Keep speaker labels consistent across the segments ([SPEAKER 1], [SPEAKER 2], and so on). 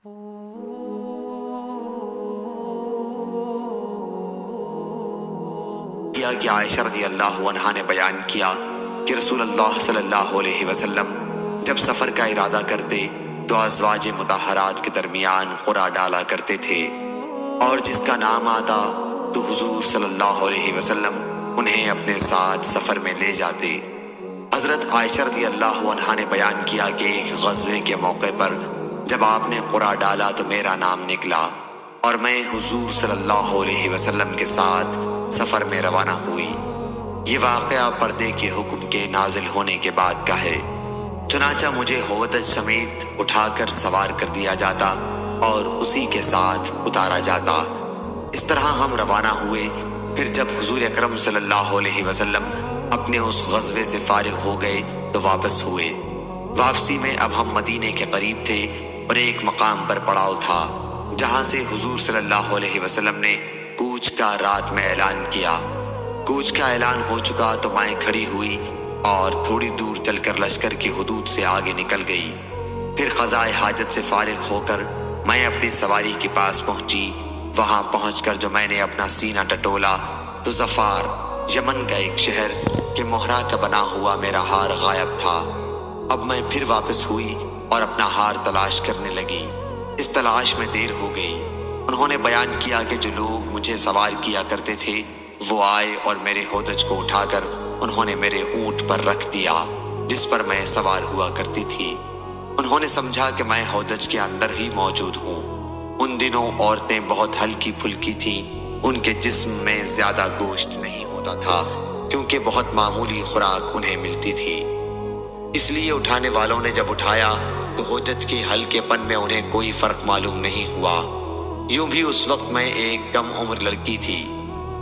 [SPEAKER 1] کہ عائشہ رضی اللہ عنہا نے بیان کیا کہ رسول اللہ صلی اللہ علیہ وسلم جب سفر کا ارادہ کرتے تو ازواج مطہرات کے درمیان قرعہ ڈالا کرتے تھے، اور جس کا نام آتا تو حضور صلی اللہ علیہ وسلم انہیں اپنے ساتھ سفر میں لے جاتے۔ حضرت عائشہ رضی اللہ عنہا نے بیان کیا کہ ایک غزوے کے موقع پر جب آپ نے قرعہ ڈالا تو میرا نام نکلا اور میں حضور صلی اللہ علیہ وسلم کے ساتھ سفر میں روانہ ہوئی۔ یہ واقعہ پردے کے حکم کے نازل ہونے کے بعد کا ہے۔ چنانچہ مجھے ہودج سمیت اٹھا کر سوار کر دیا جاتا اور اسی کے ساتھ اتارا جاتا۔ اس طرح ہم روانہ ہوئے۔ پھر جب حضور اکرم صلی اللہ علیہ وسلم اپنے اس غزوے سے فارغ ہو گئے تو واپس ہوئے۔ واپسی میں اب ہم مدینے کے قریب تھے اور ایک مقام پر پڑاؤ تھا جہاں سے حضور صلی اللہ علیہ وسلم نے کوچ کا رات میں اعلان کیا۔ کوچ کا اعلان ہو چکا تو میں کھڑی ہوئی اور تھوڑی دور چل کر لشکر کی حدود سے آگے نکل گئی۔ پھر قضائے حاجت سے فارغ ہو کر میں اپنی سواری کے پاس پہنچی۔ وہاں پہنچ کر جو میں نے اپنا سینہ ٹٹولا تو ظفار، یمن کا ایک شہر کہ مہرہ کا بنا ہوا میرا ہار غائب تھا۔ اب میں پھر واپس ہوئی اور اپنا ہار تلاش کرنے لگی۔ اس تلاش میں دیر ہو گئی۔ انہوں نے بیان کیا کہ جو لوگ مجھے سوار کیا کرتے تھے وہ آئے اور میرے ہودج کو اٹھا کر انہوں نے میرے اونٹ پر رکھ دیا جس پر میں سوار ہوا کرتی تھی۔ انہوں نے سمجھا کہ میں ہودج کے اندر ہی موجود ہوں۔ ان دنوں عورتیں بہت ہلکی پھلکی تھیں، ان کے جسم میں زیادہ گوشت نہیں ہوتا تھا کیونکہ بہت معمولی خوراک انہیں ملتی تھی۔ اس لیے اٹھانے والوں نے جب اٹھایا تو ہودج کے ہلکے پن میں انہیں کوئی فرق معلوم نہیں ہوا۔ یوں بھی اس وقت میں ایک کم عمر لڑکی تھی۔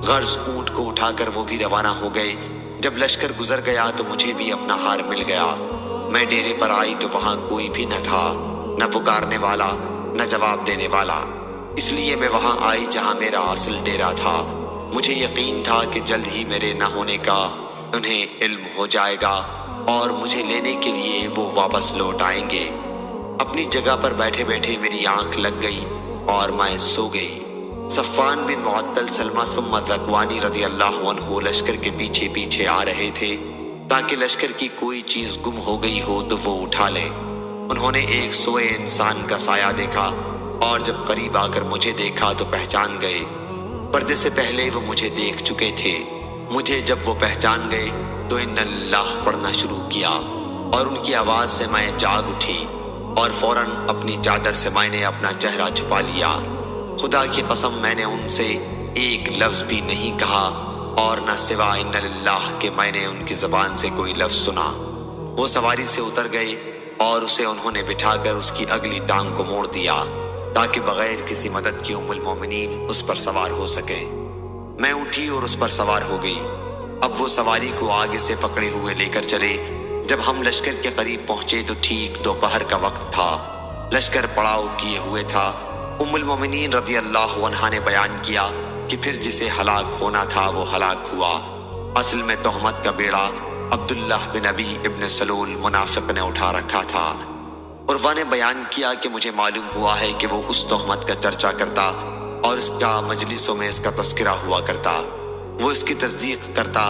[SPEAKER 1] غرض اونٹ کو اٹھا کر وہ بھی روانہ ہو گئے۔ جب لشکر گزر گیا تو مجھے بھی اپنا ہار مل گیا۔ میں ڈیرے پر آئی تو وہاں کوئی بھی نہ تھا، نہ پکارنے والا نہ جواب دینے والا۔ اس لیے میں وہاں آئی جہاں میرا اصل ڈیرا تھا۔ مجھے یقین تھا کہ جلد ہی میرے نہ ہونے کا انہیں علم ہو جائے گا اور مجھے لینے کے لیے وہ واپس لوٹ آئیں گے۔ اپنی جگہ پر بیٹھے بیٹھے میری آنکھ لگ گئی اور میں سو گئی۔ صفوان بن معطل سلمہ ثم ذکوانی رضی اللہ عنہ لشکر کے پیچھے پیچھے آ رہے تھے تاکہ لشکر کی کوئی چیز گم ہو گئی ہو تو وہ اٹھا لیں۔ انہوں نے ایک سوئے انسان کا سایہ دیکھا اور جب قریب آ کر مجھے دیکھا تو پہچان گئے۔ پردے سے پہلے وہ مجھے دیکھ چکے تھے۔ مجھے جب وہ پہچان گئے تو ان اللہ پڑھنا شروع کیا اور ان کی آواز سے میں جاگ اٹھی اور فوراً اپنی چادر سے میں نے اپنا چہرہ چھپا لیا۔ خدا کی قسم میں نے ان سے ایک لفظ بھی نہیں کہا اور نہ سوا ان اللہ کہ میں نے ان کی زبان سے کوئی لفظ سنا۔ وہ سواری سے اتر گئے اور اسے انہوں نے بٹھا کر اس کی اگلی ٹانگ کو موڑ دیا تاکہ بغیر کسی مدد کی ام المومنین اس پر سوار ہو سکے۔ میں اٹھی اور اس پر سوار ہو گئی۔ اب وہ سواری کو آگے سے پکڑے ہوئے لے کر چلے۔ جب ہم لشکر کے قریب پہنچے تو ٹھیک دوپہر کا وقت تھا۔ لشکر پڑاؤ کیے ہوئے تھا۔ ام المومنین رضی اللہ عنہا نے بیان کیا کہ پھر جسے ہلاک ہونا تھا وہ ہلاک ہوا۔ اصل میں تہمت کا بیڑا عبداللہ بن ابی ابن سلول منافق نے اٹھا رکھا تھا۔ عروہ نے بیان کیا کہ مجھے معلوم ہوا ہے کہ وہ اس تہمت کا چرچا کرتا اور اس کا مجلسوں میں اس کا تذکرہ ہوا کرتا۔ وہ اس کی تصدیق کرتا،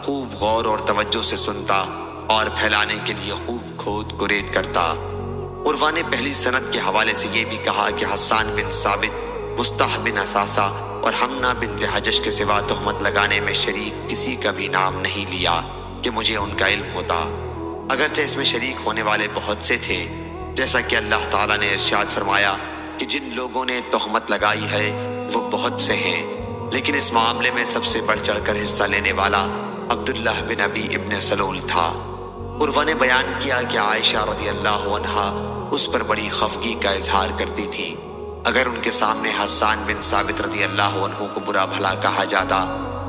[SPEAKER 1] خوب غور اور توجہ سے سنتا اور پھیلانے کے لیے خوب کھود کرید کرتا۔ عروہ نے پہلی سند کے حوالے سے یہ بھی کہا کہ حسان بن ثابت، مصطح بن اثاثہ اور حمنہ بنت حجش کے سوا تہمت لگانے میں شریک کسی کا بھی نام نہیں لیا کہ مجھے ان کا علم ہوتا، اگرچہ اس میں شریک ہونے والے بہت سے تھے، جیسا کہ اللہ تعالیٰ نے ارشاد فرمایا کہ جن لوگوں نے تہمت لگائی ہے وہ بہت سے ہیں، لیکن اس معاملے میں سب سے بڑھ چڑھ کر حصہ لینے والا عبداللہ بن ابی ابن سلول تھا۔ عروہ نے بیان کیا کہ عائشہ رضی اللہ عنہا اس پر بڑی خفگی کا اظہار کرتی تھی۔ اگر ان کے سامنے حسان بن ثابت رضی اللہ عنہ کو برا بھلا کہا جاتا،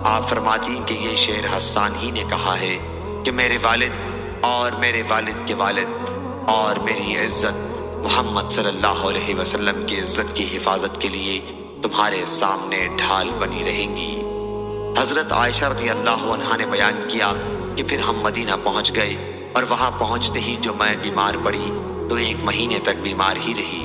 [SPEAKER 1] آپ فرماتی کہ یہ شعر حسان ہی نے کہا ہے کہ میرے والد اور میرے والد کے والد اور میری عزت محمد صلی اللہ علیہ وسلم کی عزت کی حفاظت کے لیے تمہارے سامنے ڈھال بنی رہیں گی۔ حضرت عائشہ رضی اللہ عنہا نے بیان کیا کہ پھر ہم مدینہ پہنچ گئے اور وہاں پہنچتے ہی جو میں بیمار پڑی تو 1 مہینے تک بیمار ہی رہی۔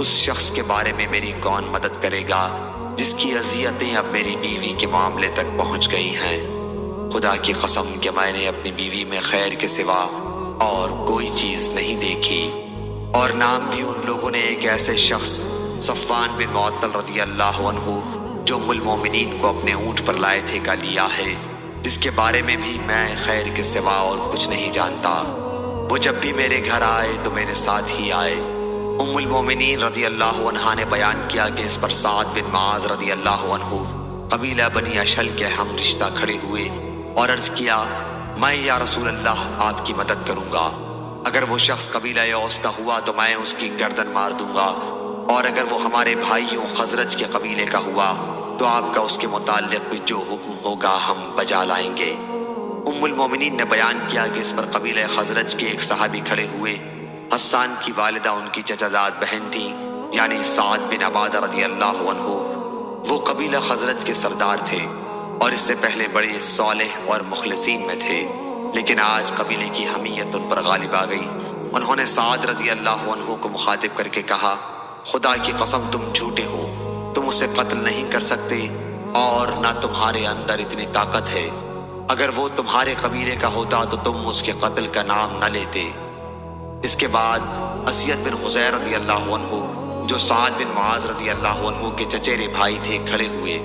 [SPEAKER 1] اس شخص کے بارے میں میری کون مدد کرے گا جس کی اذیتیں اب میری بیوی کے معاملے تک پہنچ گئی ہیں؟ خدا کی قسم کہ میں نے اپنی بیوی میں خیر کے سوا اور کوئی چیز نہیں دیکھی، اور نام بھی ان لوگوں نے ایک ایسے شخص صفوان بن معطل رضی اللہ عنہ جو ام المومنین کو اپنے اونٹ پر لائے تھے کا لیا ہے، جس کے بارے میں بھی میں خیر کے سوا اور کچھ نہیں جانتا۔ وہ جب بھی میرے گھر آئے تو میرے ساتھ ہی آئے۔ ام المومنین رضی اللہ عنہا نے بیان کیا کہ اس پر سعد بن معاذ رضی اللہ عنہ قبیلہ بنی اشل کے ہم رشتہ کھڑے ہوئے اور عرض کیا، میں یا رسول اللہ آپ کی مدد کروں گا، اگر وہ شخص قبیلہ اوس کا ہوا تو میں اس کی گردن مار دوں گا، اور اگر وہ ہمارے بھائیوں خزرج کے قبیلے کا ہوا تو آپ کا اس کے متعلق بھی جو حکم ہوگا ہم بجا لائیں گے۔ ام المومنین نے بیان کیا کہ اس پر قبیلہ خزرج کے ایک صحابی کھڑے ہوئے۔ حسان کی والدہ ان کی چچا زاد بہن تھی، یعنی سعد بن عبادہ رضی اللہ عنہ۔ وہ قبیلہ خزرج کے سردار تھے اور اس سے پہلے بڑے صالح اور مخلصین میں تھے، لیکن آج قبیلے کی حمیت ان پر غالب آ گئی۔ انہوں نے سعد رضی اللہ عنہ کو مخاطب کر کے کہا، خدا کی قسم تم جھوٹے ہو، تم اسے قتل نہیں کر سکتے اور نہ تمہارے اندر اتنی طاقت ہے۔ اگر وہ تمہارے قبیلے کا ہوتا تو تم اس کے قتل کا نام نہ لیتے۔ اس کے بعد اسید بن حذیر رضی اللہ عنہ جو سعد بن معاذ رضی اللہ عنہ کے چچیرے بھائی تھے کھڑے ہوئے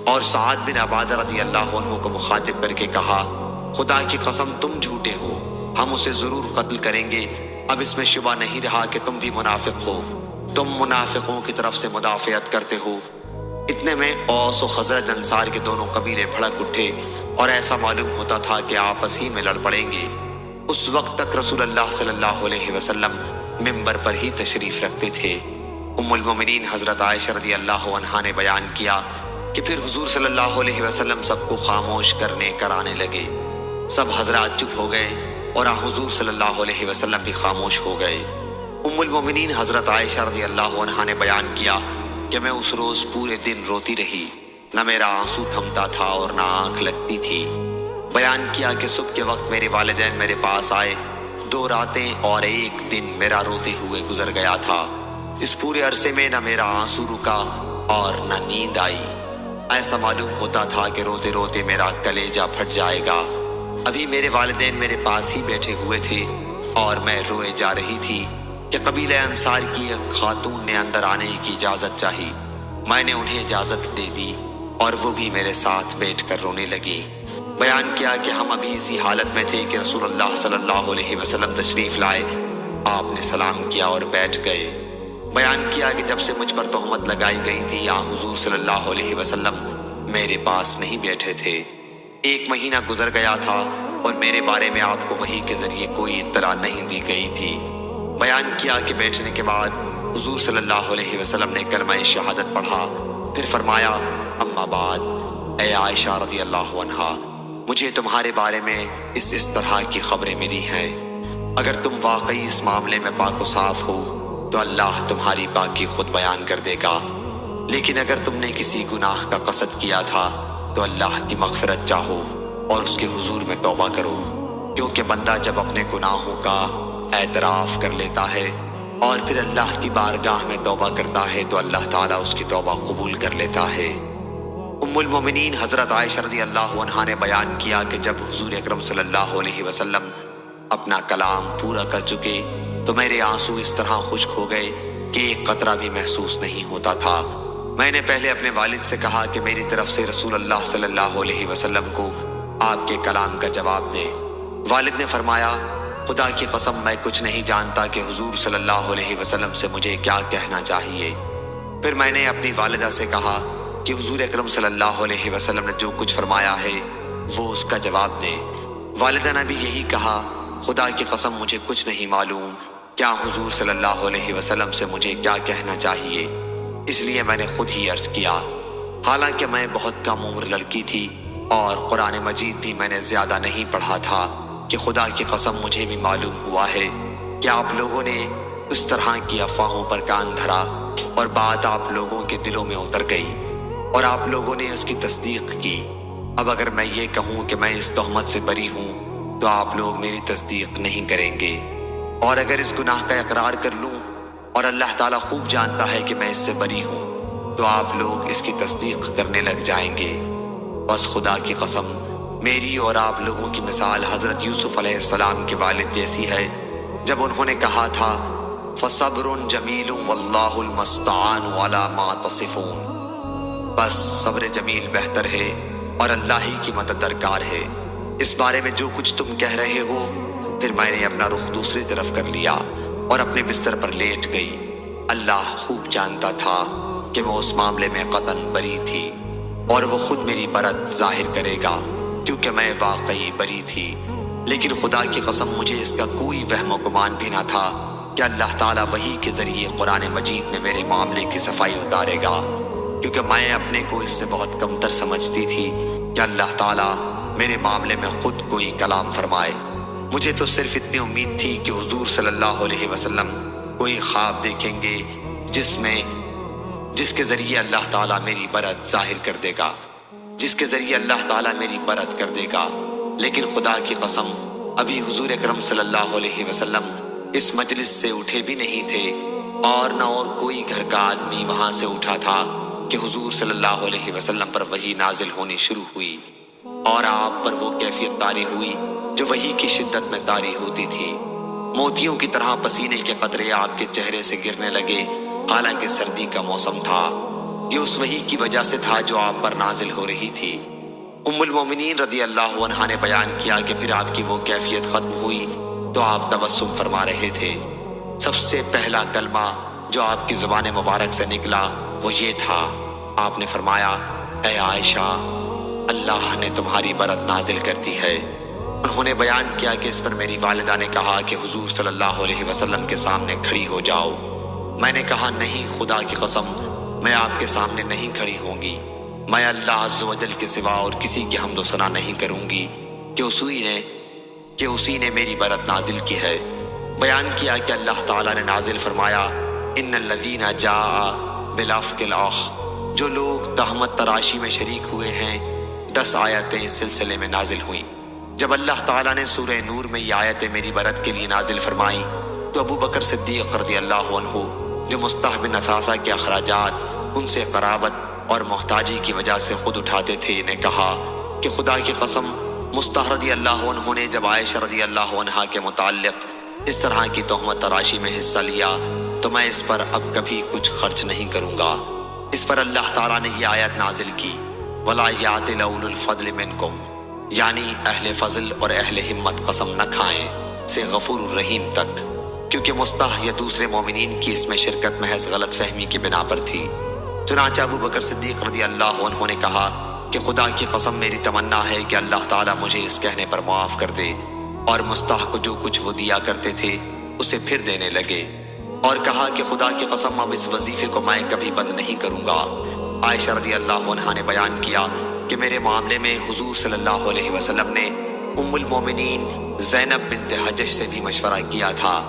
[SPEAKER 1] اور سعد بن عبادہ رضی اللہ عنہ کو مخاطب کر کے کہا، خدا کی قسم تم جھوٹے ہو، ہم اسے ضرور قتل کریں گے۔ اب اس میں شبہ نہیں رہا کہ تم بھی منافق ہو، تم منافقوں کی طرف سے مدافعت کرتے ہو۔ اتنے میں اوس و خزرج انصار کے دونوں قبیلے بھڑک اٹھے اور ایسا معلوم ہوتا تھا کہ آپس ہی میں لڑ پڑیں گے۔ اس وقت تک رسول اللہ صلی اللہ علیہ وسلم منبر پر ہی تشریف رکھتے تھے۔ ام المومنین حضرت عائشہ رضی اللہ عنہا نے بیان کیا کہ پھر حضور صلی اللہ علیہ وسلم سب کو خاموش کرانے لگے۔ سب حضرات چپ ہو گئے اور حضور صلی اللہ علیہ وسلم بھی خاموش ہو گئے۔ ام المومنین حضرت عائشہ رضی اللہ عنہا نے بیان کیا کہ میں اس روز پورے دن روتی رہی، نہ میرا آنسو تھمتا تھا اور نہ آنکھ لگتی تھی۔ بیان کیا کہ صبح کے وقت میرے والدین میرے پاس آئے، 2 راتیں اور 1 دن میرا روتے ہوئے گزر گیا تھا۔ اس پورے عرصے میں نہ میرا آنسو رکا اور نہ نیند آئی۔ ایسا معلوم ہوتا تھا کہ روتے روتے میرا کلیجہ پھٹ جائے گا۔ ابھی میرے والدین میرے پاس ہی بیٹھے ہوئے تھے اور میں روئے جا رہی تھی کہ قبیلہ انصار کی ایک خاتون نے اندر آنے کی اجازت چاہی۔ میں نے انہیں اجازت دے دی اور وہ بھی میرے ساتھ بیٹھ کر رونے لگی۔ بیان کیا کہ ہم ابھی اسی حالت میں تھے کہ رسول اللہ صلی اللہ علیہ وسلم تشریف لائے۔ آپ نے سلام کیا اور بیٹھ گئے۔ بیان کیا کہ جب سے مجھ پر تہمت لگائی گئی تھی حضور صلی اللہ علیہ وسلم میرے پاس نہیں بیٹھے تھے۔ 1 مہینہ گزر گیا تھا اور میرے بارے میں آپ کو وحی کے ذریعے کوئی اطلاع نہیں دی گئی تھی۔ بیان کیا کہ بیٹھنے کے بعد حضور صلی اللہ علیہ وسلم نے کلمہ شہادت پڑھا، پھر فرمایا، اما بعد، اے عائشہ رضی اللہ عنہا، مجھے تمہارے بارے میں اس طرح کی خبریں ملی ہیں۔ اگر تم واقعی اس معاملے میں پاک و صاف ہو تو اللہ تمہاری پاکی خود بیان کر دے گا، لیکن اگر تم نے کسی گناہ کا قصد کیا تھا تو اللہ کی مغفرت چاہو اور اس کے حضور میں توبہ کرو، کیونکہ بندہ جب اپنے گناہوں کا اعتراف کر لیتا ہے اور پھر اللہ کی بارگاہ میں توبہ کرتا ہے تو اللہ تعالیٰ اس کی توبہ قبول کر لیتا ہے۔ ام المومنین حضرت عائشہ رضی اللہ عنہا نے بیان کیا کہ جب حضور اکرم صلی اللہ علیہ وسلم اپنا کلام پورا کر چکے تو میرے آنسو اس طرح خشک ہو گئے کہ ایک قطرہ بھی محسوس نہیں ہوتا تھا۔ میں نے پہلے اپنے والد سے کہا کہ میری طرف سے رسول اللہ صلی اللہ علیہ وسلم کو آپ کے کلام کا جواب دے۔ والد نے فرمایا، خدا کی قسم میں کچھ نہیں جانتا کہ حضور صلی اللہ علیہ وسلم سے مجھے کیا کہنا چاہیے۔ پھر میں نے اپنی والدہ سے کہا کہ حضور اکرم صلی اللہ علیہ وسلم نے جو کچھ فرمایا ہے وہ اس کا جواب دیں۔ والدہ نے بھی یہی کہا، خدا کی قسم مجھے کچھ نہیں معلوم کیا حضور صلی اللہ علیہ وسلم سے مجھے کیا کہنا چاہیے، اس لیے میں نے خود ہی عرض کیا۔ حالانکہ میں بہت کم عمر لڑکی تھی اور قرآن مجید بھی میں نے زیادہ نہیں پڑھا تھا کہ خدا کی قسم مجھے بھی معلوم ہوا ہے کہ آپ لوگوں نے اس طرح کی افواہوں پر کان دھرا اور بات آپ لوگوں کے دلوں میں اتر گئی اور آپ لوگوں نے اس کی تصدیق کی۔ اب اگر میں یہ کہوں کہ میں اس تہمت سے بری ہوں تو آپ لوگ میری تصدیق نہیں کریں گے، اور اگر اس گناہ کا اقرار کر لوں اور اللہ تعالیٰ خوب جانتا ہے کہ میں اس سے بری ہوں، تو آپ لوگ اس کی تصدیق کرنے لگ جائیں گے۔ بس خدا کی قسم، میری اور آپ لوگوں کی مثال حضرت یوسف علیہ السلام کے والد جیسی ہے، جب انہوں نے کہا تھا فَصَبْرٌ جَمِيلٌ وَاللَّهُ الْمُسْتَعَانُ عَلَى مَا تَصِفُونَ، بس صبر جمیل بہتر ہے اور اللہ ہی کی مدد درکار ہے۔ اس بارے میں جو کچھ تم کہہ رہے ہو، پھر میں نے اپنا رخ دوسری طرف کر لیا اور اپنے بستر پر لیٹ گئی۔ اللہ خوب جانتا تھا کہ میں اس معاملے میں قطعاً بری تھی، اور وہ خود میری برت ظاہر کرے گا، کیونکہ میں واقعی بری تھی۔ لیکن خدا کی قسم، مجھے اس کا کوئی وہم و گمان بھی نہ تھا کہ اللہ تعالیٰ وحی کے ذریعے قرآن مجید میں میرے معاملے کی صفائی اتارے گا، کیونکہ میں اپنے کو اس سے بہت کمتر سمجھتی تھی کہ اللہ تعالیٰ میرے معاملے میں خود کوئی کلام فرمائے۔ مجھے تو صرف اتنی امید تھی کہ حضور صلی اللہ علیہ وسلم کوئی خواب دیکھیں گے جس کے ذریعے اللہ تعالیٰ میری برت ظاہر کر دے گا، لیکن خدا کی قسم، ابھی حضور اکرم صلی اللہ علیہ وسلم اس مجلس سے اٹھے بھی نہیں تھے، اور نہ اور کوئی گھر کا آدمی وہاں سے اٹھا تھا کہ حضور صلی اللہ علیہ وسلم پر وحی نازل ہونی شروع ہوئی، اور آپ پر وہ کیفیت طاری ہوئی جو وحی کی شدت میں طاری ہوتی تھی۔ موتیوں کی طرح پسینے کے قطرے آپ کے چہرے سے گرنے لگے، حالانکہ سردی کا موسم تھا۔ یہ اس وحی کی وجہ سے تھا جو آپ پر نازل ہو رہی تھی۔ ام المومنین رضی اللہ عنہا نے بیان کیا کہ پھر آپ کی وہ کیفیت ختم ہوئی تو آپ تبسم فرما رہے تھے۔ سب سے پہلا کلمہ جو آپ کی زبان مبارک سے نکلا وہ یہ تھا، آپ نے فرمایا، اے عائشہ، اللہ نے تمہاری برت نازل کر دی ہے۔ انہوں نے بیان کیا کہ اس پر میری والدہ نے کہا کہ حضور صلی اللہ علیہ وسلم کے سامنے کھڑی ہو جاؤ۔ میں نے کہا، نہیں، خدا کی قسم، میں آپ کے سامنے نہیں کھڑی ہوں گی۔ میں اللہ عز و جل کے سوا اور کسی کی حمد و ثنا نہیں کروں گی کہ اسی نے میری برت نازل کی ہے۔ بیان کیا کہ اللہ تعالیٰ نے نازل فرمایا، ان الذین جاء بالافک الاخ، جو لوگ تہمت تراشی میں شریک ہوئے ہیں، 10 آیتیں اس سلسلے میں نازل ہوئیں۔ جب اللہ تعالیٰ نے سورہ نور میں یہ آیتیں میری برت کے لیے نازل فرمائیں تو ابو بکر صدیق رضی اللہ عنہ، جو مستحب نثاثہ کے اخراجات ان سے قرابت اور محتاجی کی وجہ سے خود اٹھاتے تھے، نے کہا کہ خدا کی قسم، مستح رضی اللہ عنہ نے جب عائشہ رضی اللہ عنہا کے متعلق اس طرح کی تہمت تراشی میں حصہ لیا تو میں اس پر اب کبھی کچھ خرچ نہیں کروں گا۔ اس پر اللہ تعالیٰ نے یہ آیت نازل کی، وَلَا يَأْتَلِ أُولُو الْفَضْلِ مِنْكُمْ، یعنی اہل فضل اور اہل ہمت قسم نہ کھائیں سے غفور الرحیم تک، کیونکہ مستح یا دوسرے مومنین کی اس میں شرکت محض غلط فہمی کی بنا پر تھی۔ چنانچہ ابو بکر صدیق رضی اللہ عنہ نے کہا کہ خدا کی قسم، میری تمنا ہے کہ اللہ تعالیٰ مجھے اس کہنے پر معاف کر دے، اور مستح کو جو کچھ وہ دیا کرتے تھے اسے پھر دینے لگے، اور کہا کہ خدا کی قسم، اب اس وظیفے کو میں کبھی بند نہیں کروں گا۔ عائشہ رضی اللہ عنہا نے بیان کیا کہ میرے معاملے میں حضور صلی اللہ علیہ وسلم نے ام المومنین زینب بنت حجش سے بھی مشورہ کیا تھا۔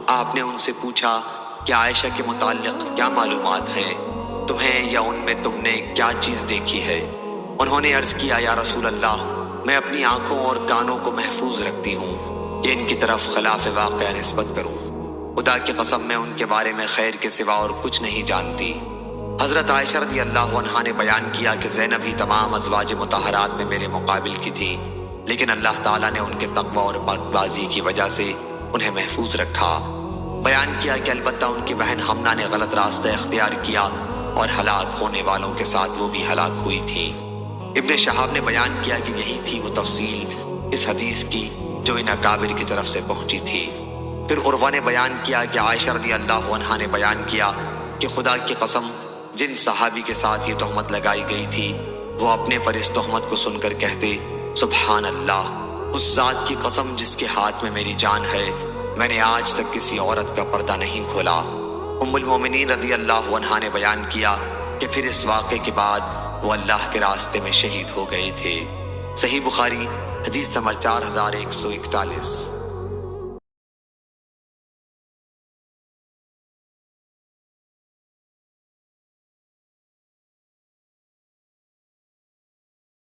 [SPEAKER 1] آپ نے ان سے پوچھا کہ عائشہ کے متعلق کیا معلومات ہیں تمہیں، یا ان میں تم نے کیا چیز دیکھی ہے؟ انہوں نے عرض کیا، یا رسول اللہ، میں اپنی آنکھوں اور کانوں کو محفوظ رکھتی ہوں کہ ان کی طرف خلاف واقعہ نسبت کروں۔ خدا کی قسم، میں ان کے بارے میں خیر کے سوا اور کچھ نہیں جانتی۔ حضرت عائشہ رضی اللہ عنہا نے بیان کیا کہ زینب ہی تمام ازواج مطہرات میں میرے مقابل کی تھی، لیکن اللہ تعالیٰ نے ان کے تقوی اور پاک بازی کی وجہ سے انہیں محفوظ رکھا۔ بیان کیا کہ البتہ ان کی بہن حمنہ نے غلط راستہ اختیار کیا اور ہلاک ہونے والوں کے ساتھ وہ بھی ہلاک ہوئی تھی۔ ابن شہاب نے بیان کیا کہ یہی تھی وہ تفصیل اس حدیث کی جو ان اکابر کی طرف سے پہنچی تھی۔ پھر عروہ نے بیان کیا کہ عائشہ رضی اللہ عنہا نے بیان کیا کہ خدا کی قسم، جن صحابی کے ساتھ یہ تہمت لگائی گئی تھی وہ اپنے پر اس تہمت کو سن کر کہتے، سبحان اللہ، اس ذات کی قسم جس کے ہاتھ میں میری جان ہے، میں نے آج تک کسی عورت کا پردہ نہیں کھولا۔ ام المومنین رضی اللہ عنہا نے بیان کیا کہ پھر اس واقعے کے بعد وہ اللہ کے راستے میں شہید ہو گئے تھے۔ صحیح بخاری حدیث نمبر 4141۔